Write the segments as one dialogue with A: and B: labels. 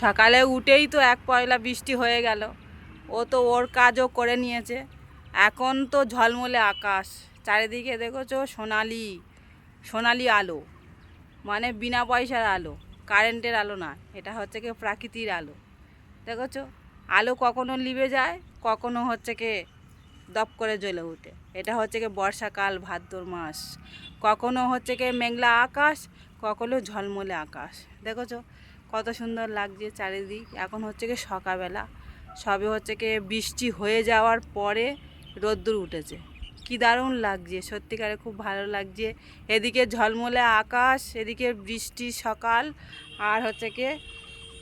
A: সকালে উঠেই তো এক পয়লা বৃষ্টি হয়ে গেল। ও তো ওর কাজও করে নিয়েছে। এখন তো ঝলমলে আকাশ, চারিদিকে দেখেছো সোনালি সোনালি আলো, মানে বিনা পয়সার আলো, কারেন্টের আলো না, এটা হচ্ছে কি প্রাকৃতির আলো। দেখেছো আলো কখনো লিভে যায়, কখনো হচ্ছে কি দপ করে জ্বলে ওঠে। এটা হচ্ছে কি বর্ষাকাল, ভাদ্র মাস। কখনো হচ্ছে কি মেঘলা আকাশ, কখনো ঝলমলে আকাশ। দেখেছো কত সুন্দর লাগছে চারিদিক। এখন হচ্ছে কি সকালবেলা, সবে হচ্ছে কি বৃষ্টি হয়ে যাওয়ার পরে রোদ্দুর উঠেছে। কি দারুণ লাগছে, সত্যিকারে খুব ভালো লাগছে। এদিকে ঝলমলে আকাশ, এদিকে বৃষ্টি সকাল, আর হচ্ছে কি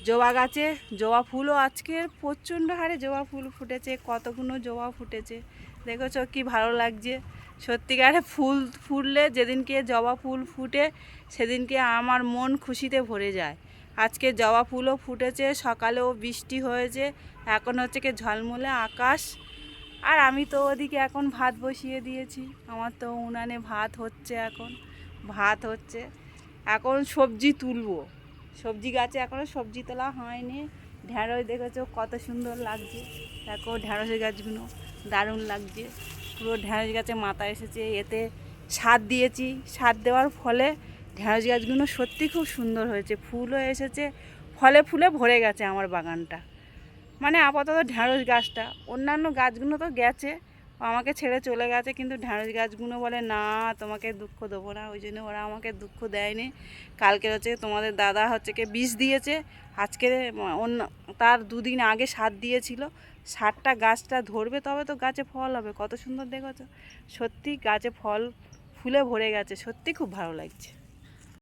A: জবা গাছে জবা ফুলও আজকে প্রচণ্ড হারে জবা ফুল ফুটেছে, কতগুলো জবা ফুটেছে। দেখেছো কি ভালো লাগছে। সত্যিকারে ফুল ফুটলে, যেদিনকে জবা ফুল ফুটে সেদিনকে আমার মন খুশিতে ভরে যায়। আজকে জবা ফুলও ফুটেছে, সকালেও বৃষ্টি হয়েছে, এখন হচ্ছে কি ঝলমলে আকাশ। আর আমি তো ওদিকে এখন ভাত বসিয়ে দিয়েছি, আমার তো উনানে ভাত হচ্ছে, এখন ভাত হচ্ছে। এখন সবজি তুলবো, সবজি গাছে এখনও সবজি তোলা হয়নি। ঢ্যাঁড়স দেখেছো কত সুন্দর লাগছে, দেখো ঢ্যাঁড়সের গাছগুলো দারুণ লাগছে। পুরো ঢ্যাঁড়স গাছে মাথা এসেছে, এতে সার দিয়েছি, সার দেওয়ার ফলে ঢ্যাঁড়স গাছগুলো সত্যি খুব সুন্দর হয়েছে, ফুলও এসেছে, ফলে ফুলে ভরে গেছে আমার বাগানটা। মানে আপাতত ঢ্যাঁড়স গাছটা, অন্যান্য গাছগুলো তো গেছে, আমাকে ছেড়ে চলে গেছে, কিন্তু ঢ্যাঁড়স গাছগুলো বলে না তোমাকে দুঃখ দেবো না, ওই জন্য ওরা আমাকে দুঃখ দেয়নি। কালকে হচ্ছে তোমাদের দাদা হচ্ছে কি বীজ দিয়েছে, আজকে অন্য তার দুদিন আগে সার দিয়েছিল। সারটা গাছটা ধরবে তবে তো গাছে ফল হবে। কত সুন্দর দেখেছো, সত্যি গাছে ফল ফুলে ভরে গেছে, সত্যি খুব ভালো লাগছে।